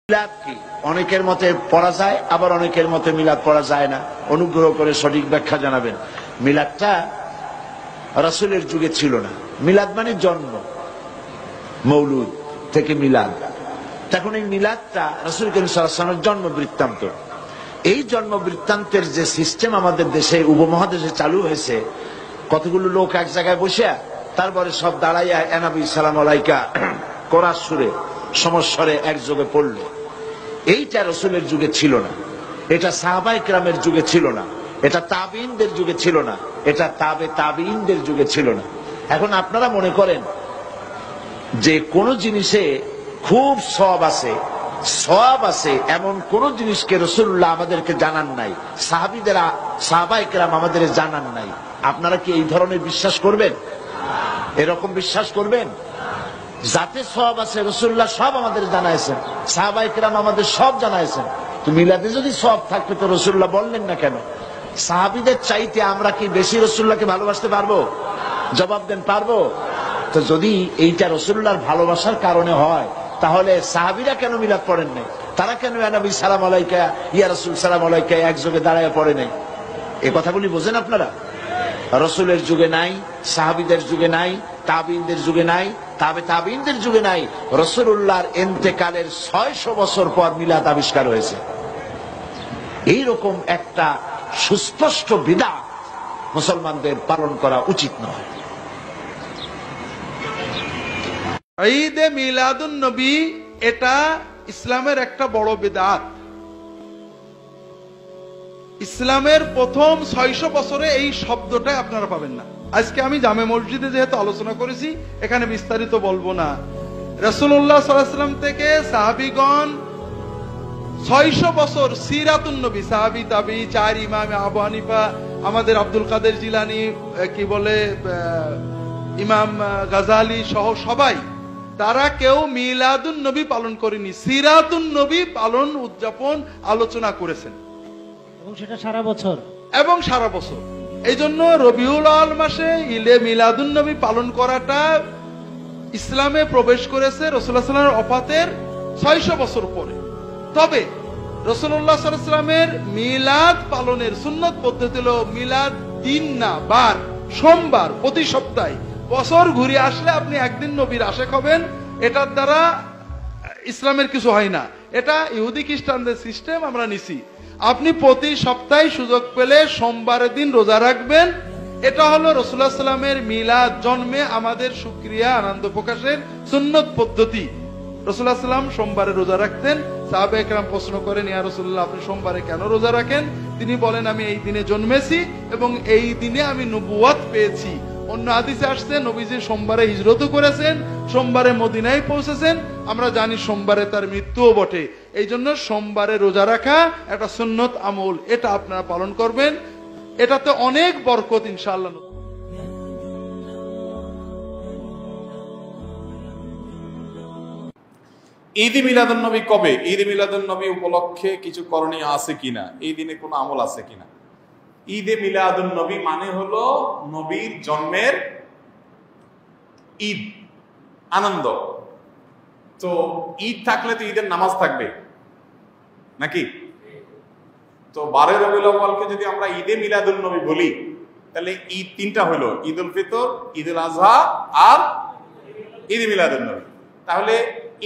মিলাদ কি? অনেকের মতে পড়া যায়, আবার অনেকের মতে মিলাদ পড়া যায় না। অনুগ্রহ করে সঠিক ব্যাখ্যা জানাবেন। মিলাদটা রাসূলের যুগে ছিল না। মিলাদ মানে জন্ম, মৌলুদ থেকে মিলাদ। তখন এই মিলাদটা রাসূল করিম সাল্লাল্লাহু আলাইহি ওয়াসাল্লামের জন্ম বৃত্তান্ত। এই জন্ম বৃত্তান্তের যে সিস্টেম আমাদের দেশে উপমহাদেশে চালু হয়েছে, কতগুলো লোক এক জায়গায় বসে তারপরে সব দাঁড়াইয়া এনাবি সালাম আলাইকা কোরআন সুরে সমস্বরে একযোগে পড়লে, এইটা রাসূলের যুগে ছিল না। এটা সাহাবায়ে কেরামের যুগে ছিল না। এটা তাবিঈনদের যুগে ছিল না। এটা তাবিঈনদের যুগে ছিল না। এখন আপনারা মনে করেন যে কোন জিনিসে খুব সওয়াব আছে এমন কোন জিনিসকে রাসূলুল্লাহ আমাদেরকে জানান নাই, সাহাবায়ে কেরাম আমাদের জানান নাই। আপনারা কি এই ধরনের বিশ্বাস করবেন? এরকম বিশ্বাস করবেন? যাতে সওয়াব আছে রাসূলুল্লাহ সব আমাদের জানাইছেন, সাহাবায়ে কেরাম আমাদের সব জানাইছেন। তো মিলাদে যদি সওয়াব থাকতো তো রাসূলুল্লাহ বললেন না কেন? সাহাবীদের চাইতে আমরা কি বেশি রাসূলুল্লাহকে ভালোবাসতে পারবো? জবাব দেন, পারবো? তো যদি এইটা রাসূলুল্লাহর ভালোবাসার কারণে হয়, তাহলে সাহাবীরা কেন মিলাদ পড়েন নাই? তারা কেন ইয়া নবী সালাম আলাইকা, ইয়া রাসূল সালাম আলাইকা একযোগে দাঁড়ায় পড়ে নাই? এই কথাগুলি বোঝেন আপনারা? রাসূলের যুগে নাই, সাহাবীদের যুগে নাই, তাবিঈনদের যুগে নাই, তাবিঈনদের যুগে নাই। রাসূলুল্লাহর ইন্তেকালের 600 বছর পর মিলাদ আবিষ্কার হয়েছে। এইরকম একটা সুস্পষ্ট বিদআত মুসলমানদের পালন করা উচিত নয়। ঈদে মিলাদুন নবী এটা ইসলামের একটা বড় বিদআত। ইসলামের প্রথম 600 বছরে এই শব্দটা আপনারা পাবেন না। আজকে আমি জামে মসজিদে যেহেতু আলোচনা করেছি, এখানে বিস্তারিত বলবো না। রাসূলুল্লাহ সাল্লাল্লাহু আলাইহি ওয়াসাল্লাম থেকে সাহাবীগণ 600 বছর সিরাতুন নবী, সাহাবী তাবী, চার ইমাম, আবু হানিফা, আমাদের আব্দুল কাদের জিলানী, কি বলে ইমাম গাজালি সহ সবাই, তারা কেউ মিলাদুন নবী পালন করেনি, সিরাতুন নবী পালন, উদযাপন, আলোচনা করেছেন, এবং সেটা সারা বছর। এই জন্য রবিউল আউয়াল মাসে ঈদে মিলাদুন নবী পালন করাটা ইসলামে প্রবেশ করেছে রাসূলুল্লাহ সাল্লাল্লাহু আলাইহি ওয়াসাল্লামের ওফাতের 600 বছর পরে। তবে রাসূলুল্লাহ সাল্লাল্লাহু আলাইহি ওয়াসাল্লামের মিলাদ পালনের সুন্নত পদ্ধতি হলো মিলাদ দিন না বার, সোমবার প্রতি সপ্তাহে। বছর ঘুরে আসলে আপনি একদিন নবীর আশিক হবেন, এটার দ্বারা ইসলামের কিছু হয় না। এটা ইহুদি খ্রিস্টানদের সিস্টেম, আমরা নিছি। আপনি প্রতি সপ্তাহে সুযোগ পেলে সোমবারের দিন রোজা রাখবেন। এটা হলো রাসূলুল্লাহ সাল্লাল্লাহু আলাইহি ওয়াসাল্লামের মিলাদ, জন্মে আমাদের শুকরিয়া, আনন্দ প্রকাশের সুন্নত পদ্ধতি। রাসূলুল্লাহ সাল্লাল্লাহু আলাইহি ওয়াসাল্লাম সোমবারে রোজা রাখতেন। সাহাবায়ে কেরাম প্রশ্ন করেন, ইয়া রাসূলুল্লাহ, আপনি সোমবারে কেন রোজা রাখেন? তিনি বলেন, আমি এই দিনে জন্মেছি এবং এই দিনে আমি নবুয়ত পেয়েছি। অন্য হাদিসে আসছে নবীজি সোমবারে হিজরতও করেছেন, সোমবারে মদিনায় পৌঁছেছেন। আমরা জানি সোমবারে তার মৃত্যুও বটে। এই জন্য সোমবারে রোজা রাখা একটা সুন্নত আমল, এটা আপনারা পালন করবেন। এটাতে অনেক বরকত ইনশাআল্লাহ। ঈদে মিলাদুন নবী কবে? ঈদে মিলাদুন নবী উপলক্ষে কিছু করণীয় আছে কিনা, এই দিনে কোনো আমল আছে কিনা? ঈদে মিলাদুন নবী মানে হলো নবীর জন্মের ঈদ, আনন্দ। তো ঈদ থাকলে তো ঈদের নামাজ থাকবে নাকি? তো 12 রবিউল আউয়ালকে যদি আমরা ঈদে মিলাদুন নবী বলি, তাহলে ঈদ তিনটা হলো, ঈদ উল ফিতর, ঈদ উল আযহা আর ঈদে মিলাদুন নবী। তাহলে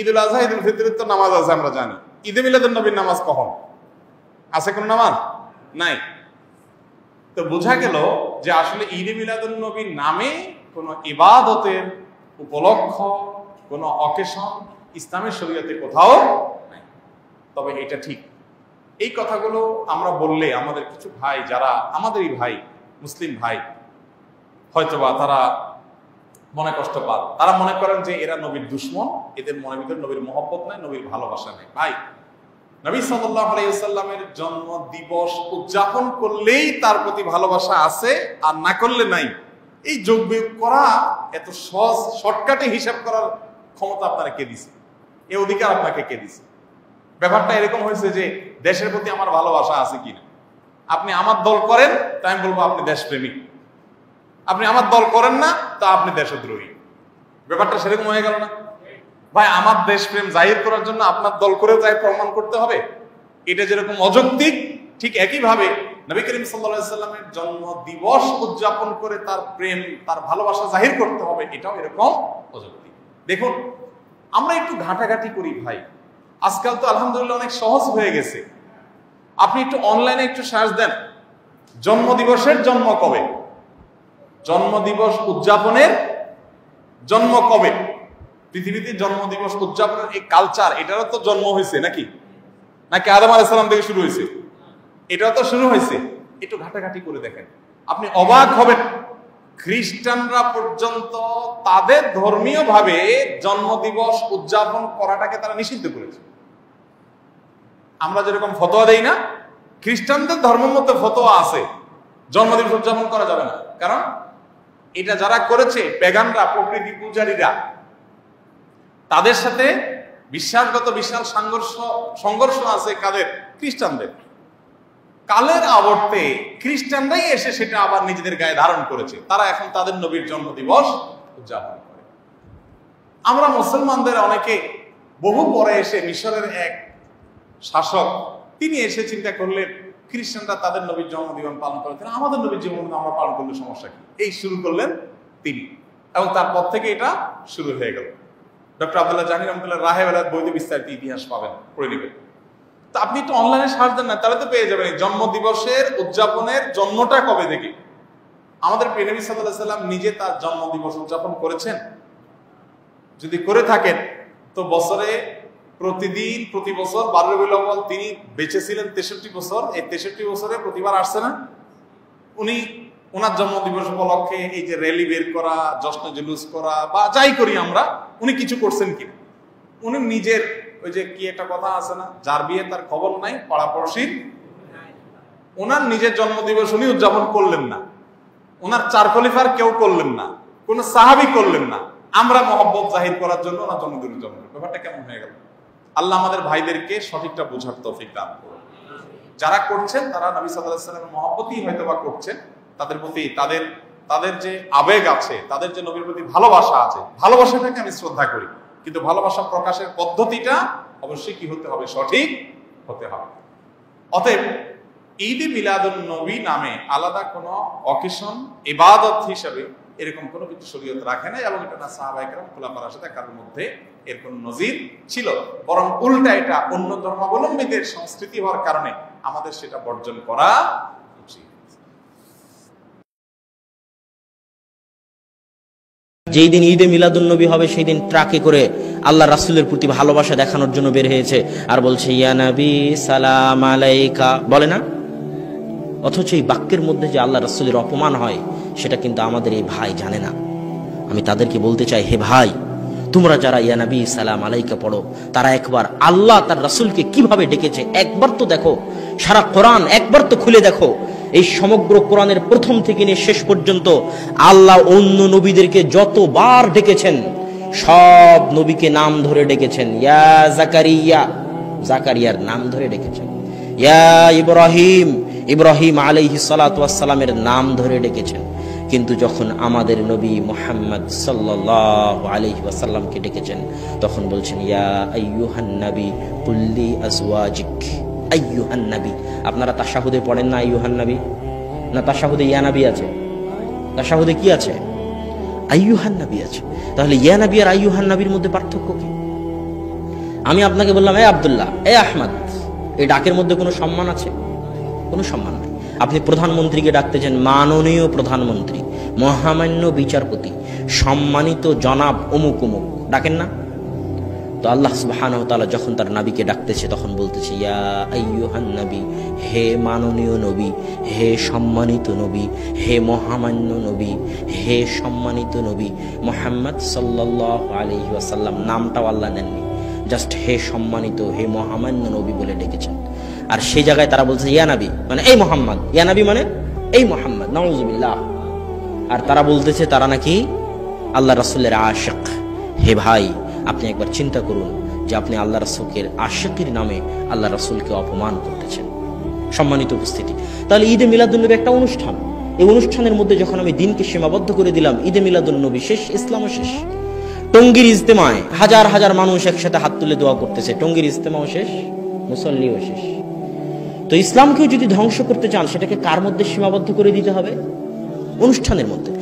ঈদ উল আযহা, ঈদ উল ফিতরের তো নামাজ আছে আমরা জানি। ঈদে মিলাদুন নবীর নামাজ কখন আছে? কোন নামাজ নাই। তো বোঝা গেল যে আসলে ঈদে মিলাদুন নবীর নামে কোনো ইবাদতের উপলক্ষ, কোনো অকেশন ইসলামের শরীয়তে কোথাও নাই। তবে এটা ঠিক, এই কথাগুলো আমরা বললে আমাদের কিছু ভাই, যারা আমাদেরই ভাই, মুসলিম ভাই, হয়তোবা তারা মনে কষ্ট পান। তারা মনে করেন যে এরা নবীর দুশমন, এদের মনের ভিতরে নবীর মহব্বত নাই, নবীর ভালোবাসা নেই। ভাই, নবী সাল্লাল্লাহু আলাইহি ওয়াসাল্লামের জন্ম দিবস উদযাপন করলেই তার প্রতি ভালোবাসা আছে, আর না করলে নাই। এই যোগ বিয়োগ করা এত সহজ, শর্টকাটে হিসাব করার ক্ষমতা আপনারা কে দিছে? এই অধিকার আপনাকে কে দিছে? ব্যাপারটা এরকম হয়েছে যে দেশের প্রতি আমার ভালোবাসা আছে কিনা। আপনি আমার দল করেন, তাই আমি বলবো আপনি দেশপ্রেমিক। আপনি আমার দল করেন না, তা আপনি দেশদ্রোহী। ব্যাপারটা সেরকম হয়ে গেল না? ভাই আমার দেশপ্রেম জাহির করার জন্য আপনার দল করেও তাই প্রমাণ করতে হবে, এটা যেরকম অযৌক্তিক, ঠিক একইভাবে নবী করিম সাল্লাল্লাহু আলাইহি সাল্লামের জন্ম দিবস উদযাপন করে তার প্রেম, তার ভালোবাসা জাহির করতে হবে, এটাও এরকম অযৌক্তিক। দেখুন, আমরা একটু ঘাটাঘাটি করি ভাই, আজকাল তো আলহামদুলিল্লাহ অনেক সহজ হয়ে গেছে। আপনি একটু অনলাইনে একটু সার্চ দেন, জন্মদিবসের জন্ম কবে, জন্মদিবস উদযাপনের জন্ম কবে। পৃথিবীতে জন্মদিবস উদযাপনের এই কালচার, এটারও তো জন্ম হয়েছে নাকি, নাকি আদম আলাইহিস সালাম থেকে শুরু হয়েছে? এটাও তো শুরু হয়েছে। একটু ঘাটাঘাটি করে দেখেন, আপনি অবাক হবেন, খ্রিস্টানরা পর্যন্ত তাদের ধর্মীয় ভাবে জন্মদিবস উদযাপন করাটাকে তারা নিষিদ্ধ করেছে। আমরা যেরকম ফতোয়া দেই না, খ্রিস্টানদের ধর্মের মধ্যে ফতোয়া আছে জন্মদিবস উদযাপন করা যাবে না, কারণ এটা যারা করেছে পেগানরা, প্রকৃতি পূজারীরা, তাদের সাথে বিশ্বাসগত বিশাল সংঘর্ষ আছে কাদের? খ্রিস্টানদের। কালের আবর্তে খ্রিস্টানরাই এসে সেটা আবার নিজেদের গায়ে ধারণ করেছে, তারা এখন তাদের নবীর জন্মদিবস উদযাপন করে। আমরা মুসলমানদের অনেকে বহু পরে এসে, মিশরের এক শাসক তিনি এসে চিন্তা করলেন খ্রিস্টানরা তাদের নবীর জন্মদিবস পালন করে, আমাদের নবীর জন্মদিন আমরা পালন করলে সমস্যা কি, এই শুরু করলেন তিনি, এবং তারপর থেকে এটা শুরু হয়ে গেল। ডক্টর আব্দুল্লাহ জাহির রহমতুল্লাহ রাহেবেলার বইতে বিস্তারিত ইতিহাস পাবেন, পড়ে নেবেন। তো আপনি একটু অনলাইনে সার্চ দেন না, তাহলে তো পেয়ে যাবেন জন্মদিবসের উদযাপনের জন্মটা কবে থেকে। আমাদের প্রিয় নবী সাল্লাল্লাহু আলাইহি সাল্লাম নিজে তার জন্মদিবস উদযাপন করেছেন? যদি করে থাকেন তো বছরে প্রতিদিন, প্রতি বছর 12 রবিউল আউয়াল তিনি বেঁচে ছিলেন 63 বছর, এই 63 বছরে প্রতিবার আসছে না? উনি ওনার জন্মদিবস উপলক্ষে এই যে র্যালি বের করা, জশ্ন জুলুস করা বা যাই করি আমরা, উনি কিছু করছেন কিনা? উনি নিজের ওই যে কি একটা কথা আছে না, যার বিয়ে তার খবর নাই, পাড়াপড়শির। ওনার নিজের জন্মদিবস উনি উদযাপন করলেন না, ওনার 4 খলিফার কেউ করলেন না, কোন সাহাবী করলেন না। আমরা মহব্বত জাহির করার জন্য ওনার জন্মদিন উদযাপন করি। ব্যাপারটা কেমন হয়ে গেল? আল্লাহ আমাদের ভাইদেরকে সঠিকটা বোঝার তৌফিক দান করুন। যারা করছেন তারা নবী সাল্লাল্লাহু আলাইহি ওয়াসাল্লামের মহব্বতই হয়তো বা করছেন, তাদের প্রতি তাদের যে আবেগ আছে, তাদের যে নবীর প্রতি ভালোবাসা আছে, ভালোবাসাটাকে আমি শ্রদ্ধা করি, কিন্তু ভালোবাসা প্রকাশের পদ্ধতিটা অবশ্যই কি হতে হবে? সঠিক হতে হবে। অতএব ঈদে মিলাদুন নবী নামে আলাদা কোনো অকেশন, ইবাদত হিসেবে এরকম কোনো কিছু শরীয়ত রাখে নাই, এবং এটা না সাহাবায়ে কেরাম, খুলাফায়ে রাশিদিন কারোর মধ্যে এর কোনো নজির ছিল। বরং উল্টা, এটা অন্য ধর্মাবলম্বীদের সংস্কৃতি হওয়ার কারণে আমাদের সেটা বর্জন করা উচিত। যেই দিন ঈদে মিলাদুন্নবী হবে সেই দিন ট্রাকে করে আল্লাহ রাসূলের প্রতি ভালোবাসা দেখানোর জন্য বের হয়েছে, আর বলছে ইয়া নবী সালাম আলাইকা, বলে না? অথচ এই বাক্যের মধ্যে যে আল্লাহ রাসূলের অপমান হয় সেটা কিন্তু আমাদের এই ভাই জানে না। আমি তাদেরকে বলতে চাই, হে ভাই, তোমরা যারা ইয়া নবী সালাম আলাইকা পড়ো, তারা একবার আল্লাহ তার রাসূলকে কিভাবে ডেকেছে একবার তো দেখো। সারা কোরআন একবার তো খুলে দেখো। এই সমগ্র কোরআনের প্রথম থেকে নিয়ে শেষ পর্যন্ত আল্লাহ অন্য নবীদেরকে যতবার ডেকেছেন সব নবীকে নাম ধরে ডেকেছেন। ইয়া জাকারিয়া, জাকারিয়ার নাম ধরে ডেকেছেন। ইয়া ইব্রাহিম, ইব্রাহিম আলাইহিস সালাতু ওয়াস সালামের নাম ধরে ডেকেছেন। কিন্তু যখন আমাদের নবী মুহাম্মদ সাল্লাল্লাহু আলাইহি ওয়াসাল্লামকে ডেকেছেন তখন বলছেন ইয়া আইয়ুহান নবী কুল্লি আজওয়াজিক, আইয়ুহান নবী। আপনারা তাশাহুদে পড়েন না আইয়ুহান নবী? না, তাশাহুদে ইয়া নবী আছে, তাশাহুদে কি আছে? আইয়ুহান নবী আছে। তাহলে ইয়া নবী আর আইয়ুহান নবীর মধ্যে পার্থক্য কি? আমি আপনাকে বললাম এ আব্দুল্লাহ, এ আহমদ, এই ডাকের মধ্যে কোনো সম্মান আছে? কোনো সম্মান নাই। আপনি প্রধানমন্ত্রীকে ডাকতেছেন মাননীয় প্রধানমন্ত্রী, মহামান্য বিচারপতি, সম্মানিত জনাব অমুক অমুক, ডাকেন না? তো আল্লাহ সুবহানাহু ওয়া তাআলা যখন তার নবীকে ডাকতেছে তখন বলতেছে ইয়া আইয়ুহান নবী, হে মাননীয় নবী, হে সম্মানিত নবী, হে মহামান্য নবী, হে সম্মানিত নবী মুহাম্মদ সাল্লাল্লাহু আলাইহি ওয়াসাল্লাম। নামটাও আল্লাহ নেননি, জাস্ট হে সম্মানিত, হে মহামান্য নবী বলে ডেকেছেন। আর সেই জায়গায় তারা বলছে ইয়া নবী মানে এই মোহাম্মদ, ইয়া নবী মানে এই মোহাম্মদ, নাউযুবিল্লাহ। আর তারা বলতেছে তারা নাকি আল্লাহ রাসূলের আশিক। হে ভাই, আপনি একবার চিন্তা করুন যে আপনি আল্লাহ রাসূলের আশিকের নামে আল্লাহ রাসূলকে অপমান করতেছেন। সম্মানিত উপস্থিতি, তাহলে ঈদে মিলাদুন্নবী একটা অনুষ্ঠান। এই অনুষ্ঠানের মধ্যে যখন আমি দিনকে সীমাবদ্ধ করে দিলাম, ঈদে মিলাদুন্নবী শেষ, ইসলামও শেষ। টঙ্গীর ইজতেমায় হাজার হাজার মানুষ একসাথে হাত তুলে দোয়া করতেছে, টঙ্গীর ইজতেমাও শেষ, মুসল্লিও শেষ। তো ইসলামকে যদি ধ্বংস করতে চান সেটাকে কার মধ্যে সীমাবদ্ধ করে দিতে হবে? অনুষ্ঠানের মধ্যে।